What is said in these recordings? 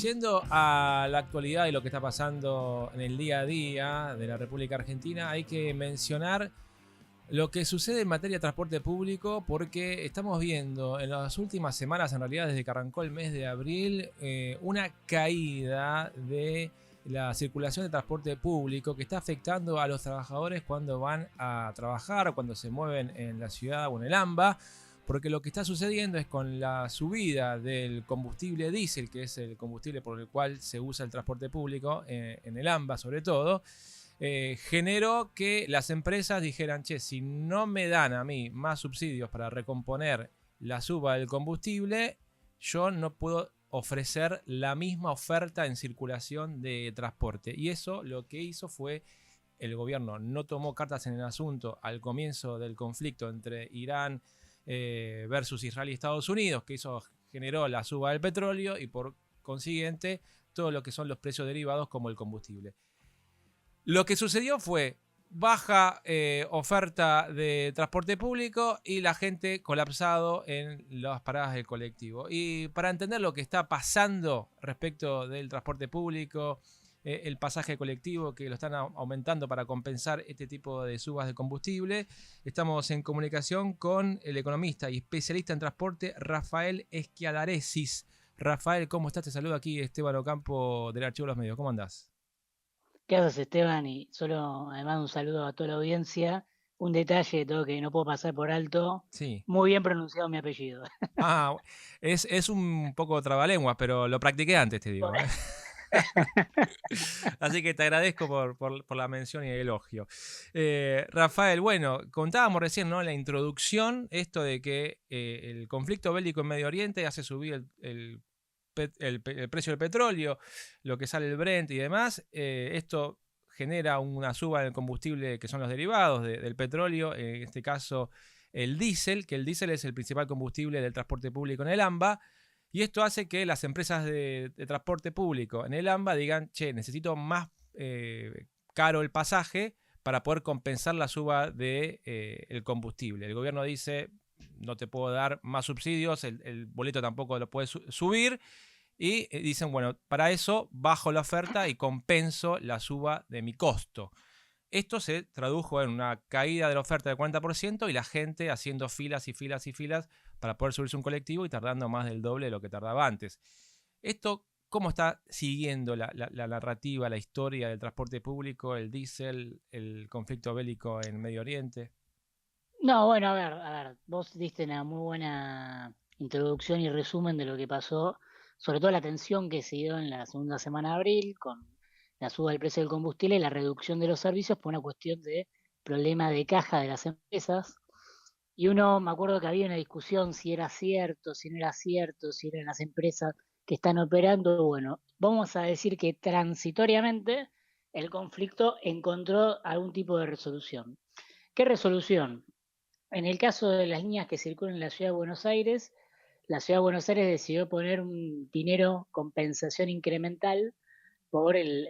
Yendo a la actualidad y lo que está pasando en el día a día de la República Argentina, hay que mencionar lo que sucede en materia de transporte público, porque estamos viendo en las últimas semanas, en realidad desde que arrancó el mes de abril, una caída de la circulación de transporte público que está afectando a los trabajadores cuando van a trabajar o cuando se mueven en la ciudad o en el AMBA. Porque lo que está sucediendo es con la subida del combustible diésel, que es el combustible por el cual se usa el transporte público, en el AMBA sobre todo, generó que las empresas dijeran, che, si no me dan a mí más subsidios para recomponer la suba del combustible, yo no puedo ofrecer la misma oferta en circulación de transporte. Y eso lo que hizo fue, el gobierno no tomó cartas en el asunto al comienzo del conflicto entre Irán versus Israel y Estados Unidos, que eso generó la suba del petróleo y por consiguiente todo lo que son los precios derivados como el combustible. Lo que sucedió fue baja oferta de transporte público y la gente colapsado en las paradas del colectivo. Y para entender lo que está pasando respecto del transporte público, el pasaje colectivo que lo están aumentando para compensar este tipo de subas de combustible, estamos en comunicación con el economista y especialista en transporte Rafael Schialaresis. Rafael, ¿cómo estás? Te saludo aquí Esteban Ocampo del Archivo de los Medios. ¿Cómo andás? ¿Qué haces, Esteban? Y solo, además, un saludo a toda la audiencia. Un detalle de todo que no puedo pasar por alto. Sí. Muy bien pronunciado mi apellido. Ah, es un poco trabalenguas, pero lo practiqué antes, te digo, ¿eh? Así que te agradezco por la mención y el elogio. Rafael, bueno, contábamos recién, ¿no? En la introducción, esto de que el conflicto bélico en Medio Oriente hace subir el precio del petróleo, lo que sale el Brent y demás. Esto genera una suba en el combustible que son los derivados del petróleo, en este caso el diésel, que el diésel es el principal combustible del transporte público en el AMBA. Y esto hace que las empresas de transporte público en el AMBA digan, che, necesito más caro el pasaje para poder compensar la suba del el combustible. El gobierno dice, no te puedo dar más subsidios, el boleto tampoco lo puedes subir. Y dicen, bueno, para eso bajo la oferta y compenso la suba de mi costo. Esto se tradujo en una caída de la oferta del 40% y la gente haciendo filas y filas y filas para poder subirse a un colectivo y tardando más del doble de lo que tardaba antes. Esto, ¿cómo está siguiendo la narrativa, la historia del transporte público, el diésel, el conflicto bélico en Medio Oriente? No, bueno, a ver, vos diste una muy buena introducción y resumen de lo que pasó, sobre todo la tensión que se dio en la segunda semana de abril con la suba del precio del combustible y la reducción de los servicios por una cuestión de problema de caja de las empresas. Y uno, me acuerdo que había una discusión si era cierto, si no era cierto, si eran las empresas que están operando. Bueno, vamos a decir que transitoriamente el conflicto encontró algún tipo de resolución. ¿Qué resolución? En el caso de las líneas que circulan en la ciudad de Buenos Aires, la ciudad de Buenos Aires decidió poner un dinero compensación incremental por el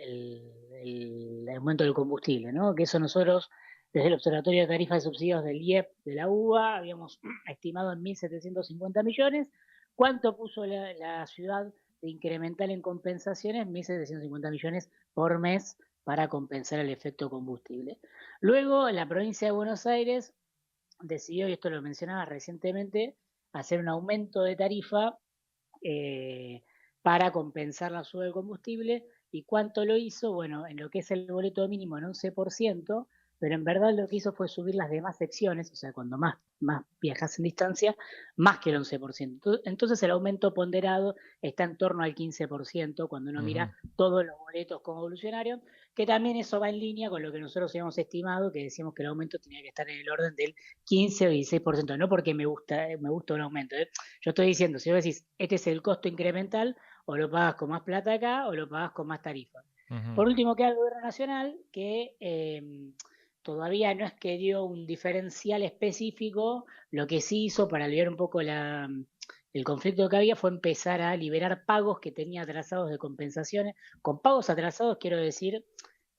aumento del combustible, ¿no? Que eso nosotros, desde el Observatorio de Tarifas y Subsidios del IEP de la UBA, habíamos estimado en 1.750 millones. ¿Cuánto puso la ciudad de incremental en compensaciones? 1.750 millones por mes para compensar el efecto combustible. Luego, la provincia de Buenos Aires decidió, y esto lo mencionaba recientemente, hacer un aumento de tarifa eh, para compensar la suba del combustible. ¿Y cuánto lo hizo? Bueno, en lo que es el boleto mínimo en 11%, pero en verdad lo que hizo fue subir las demás secciones, o sea, cuando más viajas en distancia, más que el 11%. Entonces el aumento ponderado está en torno al 15% cuando uno mira Ujú. todos los boletos cómo evolucionaron, que también eso va en línea con lo que nosotros habíamos estimado, que decíamos que el aumento tenía que estar en el orden del 15 o 16%, no porque me gusta un aumento, ¿eh? Yo estoy diciendo, si vos decís, este es el costo incremental, o lo pagas con más plata acá, o lo pagas con más tarifa. Ujú. Por último, queda el gobierno nacional, que todavía no es que dio un diferencial específico, lo que sí hizo para aliviar un poco el conflicto que había fue empezar a liberar pagos que tenía atrasados de compensaciones. Con pagos atrasados quiero decir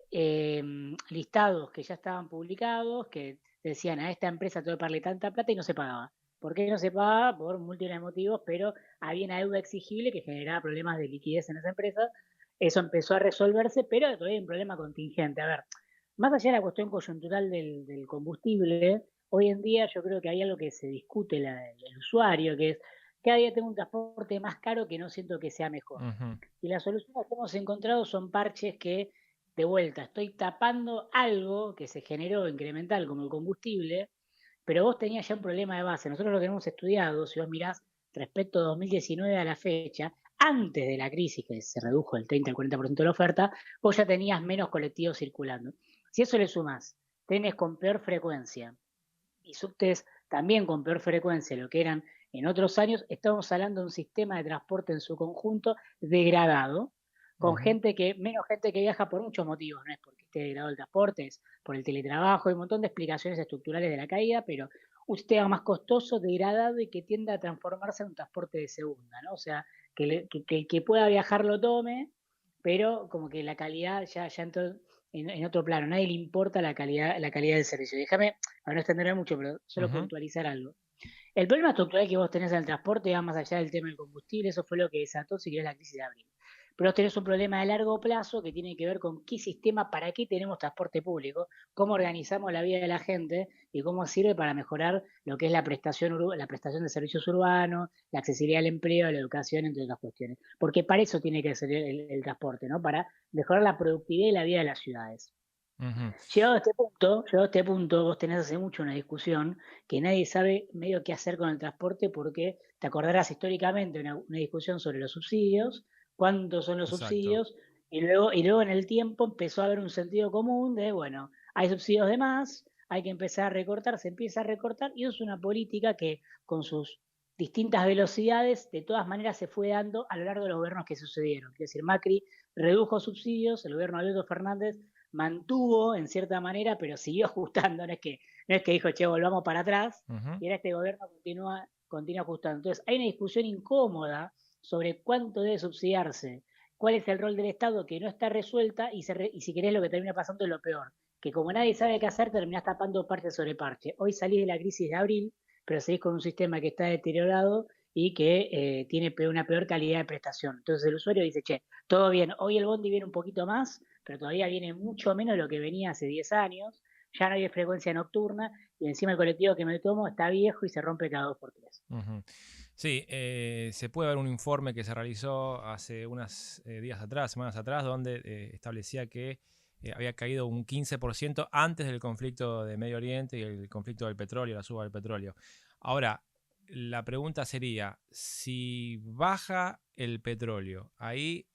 eh, listados que ya estaban publicados, que decían a esta empresa tengo que pagarle tanta plata y no se pagaba. ¿Por qué no se paga? Por múltiples motivos, pero había una deuda exigible que generaba problemas de liquidez en esa empresa. Eso empezó a resolverse, pero todavía hay un problema contingente. A ver, más allá de la cuestión coyuntural del combustible, hoy en día yo creo que hay algo que se discute el usuario, que es cada día tengo un transporte más caro que no siento que sea mejor. Ujú, Y las soluciones que hemos encontrado son parches que, de vuelta, estoy tapando algo que se generó incremental como el combustible, pero vos tenías ya un problema de base. Nosotros lo que hemos estudiado, si vos mirás respecto a 2019 a la fecha, antes de la crisis, que se redujo el 30 al 40% de la oferta, vos ya tenías menos colectivos circulando. Si eso le sumás, trenes con peor frecuencia y subtes también con peor frecuencia de lo que eran en otros años, estamos hablando de un sistema de transporte en su conjunto degradado, con ujú. menos gente que viaja por muchos motivos, no es porque esté degradado el transporte, es por el teletrabajo, hay un montón de explicaciones estructurales de la caída, pero un sistema más costoso, degradado y que tiende a transformarse en un transporte de segunda, ¿no? O sea, que el que pueda viajar lo tome, pero como que la calidad ya entró en otro plano, nadie le importa la calidad del servicio. Déjame, para no extenderme mucho, pero solo Ujú. puntualizar algo. El problema estructural que vos tenés en el transporte va más allá del tema del combustible, eso fue lo que desató, si querés, la crisis de abril. Pero vos tenés un problema de largo plazo que tiene que ver con qué sistema, para qué tenemos transporte público, cómo organizamos la vida de la gente y cómo sirve para mejorar lo que es la prestación de servicios urbanos, la accesibilidad al empleo, la educación, entre otras cuestiones. Porque para eso tiene que ser el transporte, ¿no? Para mejorar la productividad y la vida de las ciudades. Ujú. Llegado a este punto, vos tenés hace mucho una discusión que nadie sabe medio qué hacer con el transporte porque te acordarás históricamente una discusión sobre los subsidios, cuántos son los Exacto. subsidios, y luego en el tiempo empezó a haber un sentido común de, bueno, hay subsidios de más, hay que empezar a recortar, se empieza a recortar, y eso es una política que con sus distintas velocidades, de todas maneras se fue dando a lo largo de los gobiernos que sucedieron. Quiero decir, Macri redujo subsidios, el gobierno de Alberto Fernández mantuvo en cierta manera, pero siguió ajustando, no es que dijo, che, volvamos para atrás, Ujú. y ahora este gobierno continúa ajustando. Entonces, hay una discusión incómoda sobre cuánto debe subsidiarse, cuál es el rol del Estado que no está resuelta, y si querés lo que termina pasando es lo peor, que como nadie sabe qué hacer, terminás tapando parche sobre parche. Hoy salís de la crisis de abril, pero seguís con un sistema que está deteriorado y que tiene una peor calidad de prestación. Entonces el usuario dice, che, todo bien, hoy el bondi viene un poquito más, pero todavía viene mucho menos de lo que venía hace 10 años, ya no hay frecuencia nocturna y encima el colectivo que me tomo está viejo y se rompe cada 2 por 3. Ujú. Sí, se puede ver un informe que se realizó hace unos días atrás, semanas atrás, donde establecía que había caído un 15% antes del conflicto de Medio Oriente y el conflicto del petróleo, la suba del petróleo. Ahora, la pregunta sería, si baja el petróleo, ahí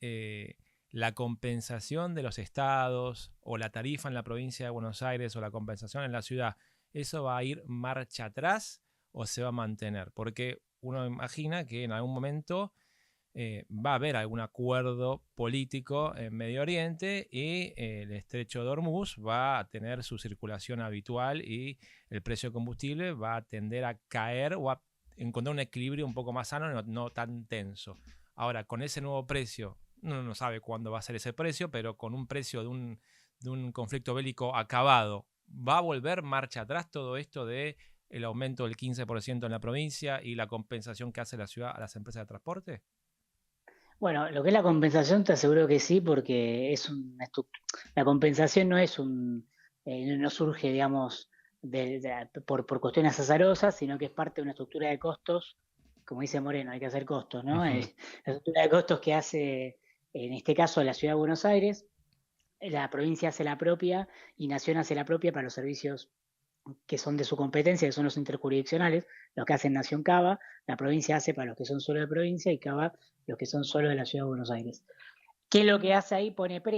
la compensación de los estados o la tarifa en la provincia de Buenos Aires o la compensación en la ciudad, ¿eso va a ir marcha atrás o se va a mantener? Porque uno imagina que en algún momento va a haber algún acuerdo político en Medio Oriente y el estrecho de Hormuz va a tener su circulación habitual y el precio de combustible va a tender a caer o a encontrar un equilibrio un poco más sano, no tan tenso. Ahora, con ese nuevo precio, uno no sabe cuándo va a ser ese precio, pero con un precio de un conflicto bélico acabado, ¿va a volver marcha atrás todo esto de el aumento del 15% en la provincia y la compensación que hace la ciudad a las empresas de transporte? Bueno, lo que es la compensación te aseguro que sí, porque la compensación no surge, digamos, por cuestiones azarosas, sino que es parte de una estructura de costos, como dice Moreno, hay que hacer costos, ¿no? Ujú. La estructura de costos que hace, en este caso, la Ciudad de Buenos Aires, la provincia hace la propia y Nación hace la propia para los servicios que son de su competencia, que son los interjurisdiccionales, los que hacen Nación Cava, la provincia hace para los que son solo de provincia y Cava los que son solo de la Ciudad de Buenos Aires. ¿Qué es lo que hace ahí?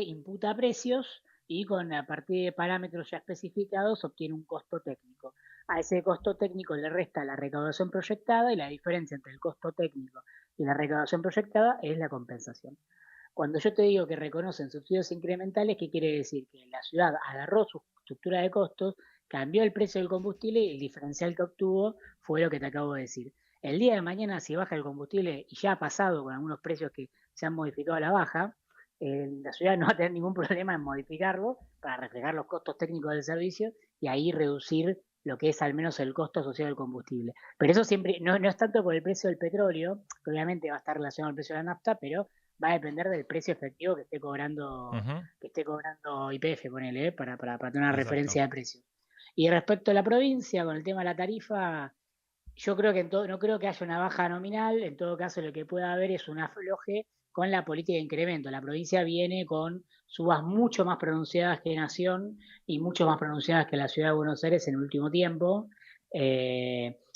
Imputa precios y a partir de parámetros ya especificados obtiene un costo técnico. A ese costo técnico le resta la recaudación proyectada y la diferencia entre el costo técnico y la recaudación proyectada es la compensación. Cuando yo te digo que reconocen subsidios incrementales, ¿qué quiere decir? Que la ciudad agarró su estructura de costos, cambió el precio del combustible y el diferencial que obtuvo fue lo que te acabo de decir. El día de mañana, si baja el combustible, y ya ha pasado con algunos precios que se han modificado a la baja, la ciudad no va a tener ningún problema en modificarlo para reflejar los costos técnicos del servicio y ahí reducir lo que es al menos el costo asociado al combustible. Pero eso siempre, no es tanto por el precio del petróleo, que obviamente va a estar relacionado al precio de la nafta, pero va a depender del precio efectivo Ujú. que esté cobrando YPF, ponele, para tener una Exacto. referencia de precio. Y respecto a la provincia, con el tema de la tarifa, yo creo que no creo que haya una baja nominal, en todo caso lo que pueda haber es un afloje con la política de incremento. La provincia viene con subas mucho más pronunciadas que Nación y mucho más pronunciadas que la ciudad de Buenos Aires en el último tiempo,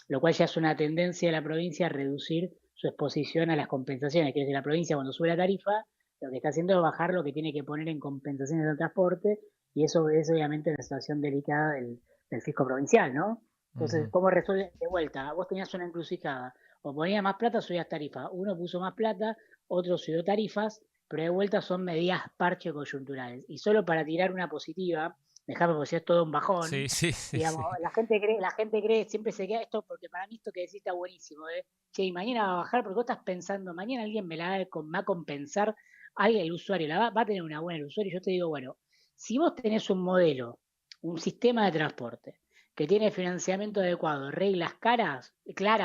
lo cual ya es una tendencia de la provincia a reducir su exposición a las compensaciones, que es decir, la provincia cuando sube la tarifa, lo que está haciendo es bajar lo que tiene que poner en compensaciones del transporte, y eso es obviamente una situación delicada del fisco provincial, ¿no? Entonces, Ujú. ¿cómo resuelve de vuelta? Vos tenías una encrucijada, o ponías más plata o subías tarifa. Uno puso más plata, otro subió tarifas, pero de vuelta son medidas parche coyunturales. Y solo para tirar una positiva, dejame porque si es todo un Sí, bajón, sí, sí, digamos, sí. la gente cree, siempre se queda esto, porque para mí esto que decís está buenísimo, che, y mañana va a bajar, porque vos estás pensando, mañana alguien me va a compensar, alguien, el usuario, va a tener una buena el usuario, y yo te digo, bueno, si vos tenés un modelo, un sistema de transporte, que tiene financiamiento adecuado, claras,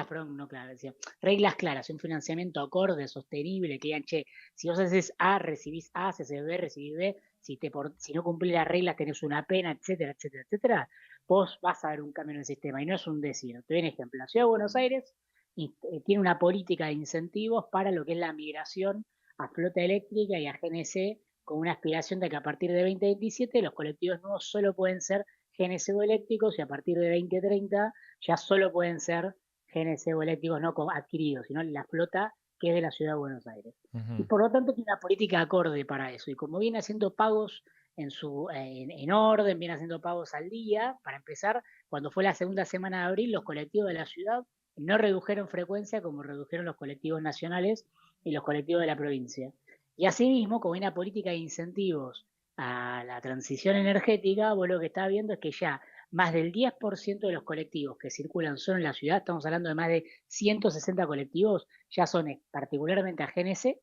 perdón, no claras, decía, reglas claras, un financiamiento acorde, sostenible, que digan, che, si vos haces A, recibís A, si haces B, recibís B, si no cumplís las reglas tenés una pena, etcétera, etcétera, etcétera, vos vas a ver un cambio en el sistema, y no es un decir. Te doy un ejemplo, la Ciudad de Buenos Aires tiene una política de incentivos para lo que es la migración a flota eléctrica y a GNC, con una aspiración de que a partir de 2027 los colectivos nuevos solo pueden ser GNC o eléctricos, y a partir de 2030 ya solo pueden ser GNC o eléctricos no adquiridos, sino la flota que es de la ciudad de Buenos Aires. Y Ujú. por lo tanto tiene una política acorde para eso. Y como viene haciendo pagos en orden, viene haciendo pagos al día, para empezar, cuando fue la segunda semana de abril, los colectivos de la ciudad no redujeron frecuencia como redujeron los colectivos nacionales y los colectivos de la provincia. Y asimismo, como hay una política de incentivos a la transición energética, vos lo que estás viendo es que ya más del 10% de los colectivos que circulan solo en la ciudad, estamos hablando de más de 160 colectivos, ya son particularmente a GNC,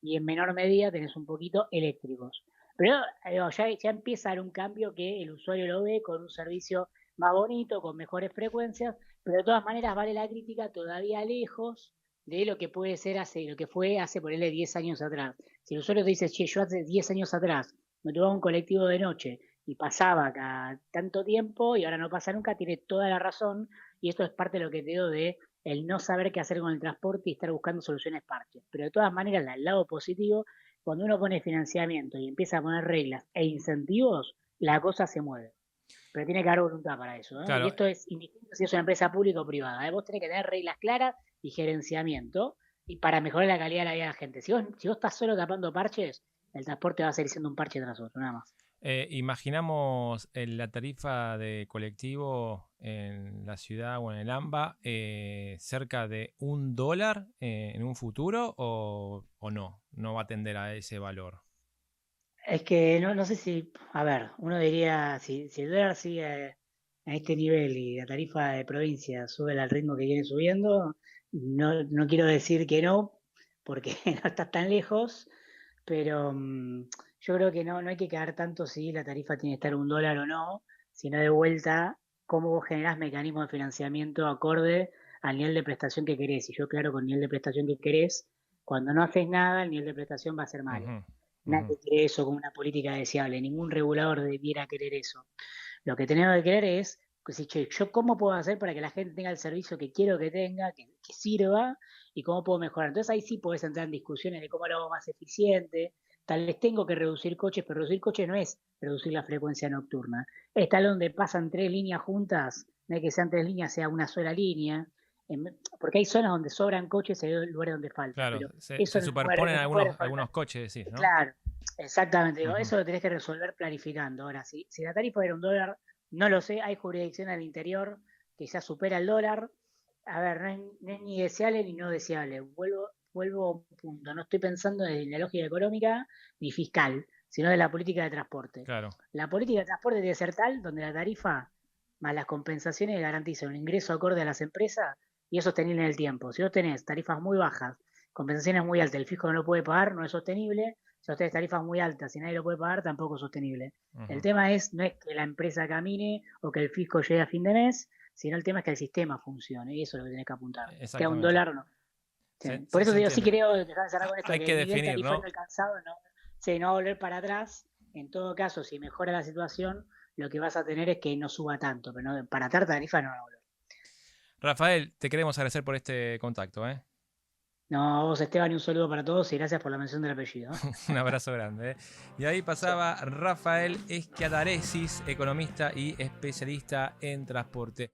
y en menor medida tenés un poquito eléctricos. Pero ya empieza a dar un cambio que el usuario lo ve con un servicio más bonito, con mejores frecuencias, pero de todas maneras vale la crítica, todavía lejos de lo que puede ser lo que fue hace ponerle 10 años atrás. Si el usuario te dice, che, yo hace 10 años atrás me tomaba un colectivo de noche y pasaba cada tanto tiempo y ahora no pasa nunca, tiene toda la razón, y esto es parte de lo que te digo de el no saber qué hacer con el transporte y estar buscando soluciones parches. Pero de todas maneras, al lado positivo, cuando uno pone financiamiento y empieza a poner reglas e incentivos, la cosa se mueve. Pero tiene que haber voluntad para eso, ¿eh? Y Claro, esto es indistinto si es una empresa pública o privada, ¿eh? Vos tenés que tener reglas claras y gerenciamiento y para mejorar la calidad de la vida de la gente. Si vos estás solo tapando parches, el transporte va a seguir siendo un parche tras otro, nada más. imaginamos la tarifa de colectivo en la ciudad o en el AMBA cerca de $1 en un futuro o no, no va a tender a ese valor. Es que no sé si, a ver, uno diría, si el dólar sigue a este nivel y la tarifa de provincia sube al ritmo que viene subiendo, no quiero decir que no, porque no está tan lejos, pero yo creo que no hay que quedar tanto si la tarifa tiene que estar $1 o no, sino de vuelta cómo vos generás mecanismos de financiamiento acorde al nivel de prestación que querés. Y yo, claro, con el nivel de prestación que querés, cuando no haces nada, el nivel de prestación va a ser malo. Ujú, ujú. Nadie quiere eso como una política deseable, ningún regulador debiera querer eso. Lo que tenemos que querer es, pues, si, che, yo cómo puedo hacer para que la gente tenga el servicio que quiero que tenga, que sirva, y cómo puedo mejorar. Entonces ahí sí podés entrar en discusiones de cómo lo hago más eficiente. Tal vez tengo que reducir coches, pero reducir coches no es reducir la frecuencia nocturna. Es tal donde pasan tres líneas juntas, no es que sean tres líneas, sea una sola línea, porque hay zonas donde sobran coches y hay lugares donde falta, Claro, pero se eso no lo superponen puede resolver. algunos coches, decís, ¿no? Claro, exactamente. Digo, Ujú. eso lo tenés que resolver planificando. Ahora, si la tarifa era $1, no lo sé, hay jurisdicción al interior que ya supera el dólar. A ver, no es ni deseable ni no deseable. Vuelvo a un punto. No estoy pensando en la lógica económica ni fiscal, sino de la política de transporte. Claro. La política de transporte debe ser tal donde la tarifa más las compensaciones garantizan un ingreso acorde a las empresas y es sostenible en el tiempo. Si vos tenés tarifas muy bajas, compensaciones muy altas, el fisco no lo puede pagar, no es sostenible. Si a ustedes tarifas muy altas y nadie lo puede pagar, tampoco es sostenible. El Ujú. tema no es que la empresa camine o que el fisco llegue a fin de mes, sino el tema es que el sistema funcione, y eso es lo que tenés que apuntar. Que a un Exactamente. dólar no. Sí. Por eso Se te digo, sí entiende. creo, dejar de cerrar con esto, Hay que que el nivel definir, tarifario ¿no? alcanzado no, sí, no va a volver para atrás. En todo caso, si mejora la situación, lo que vas a tener es que no suba tanto, pero no, para atar tarifa no va a volver. Rafael, te queremos agradecer por este contacto, ¿eh? No, vos Esteban, y un saludo para todos y gracias por la mención del apellido. Un abrazo grande, ¿eh? Y ahí pasaba Rafael Schiadaresis, economista y especialista en transporte.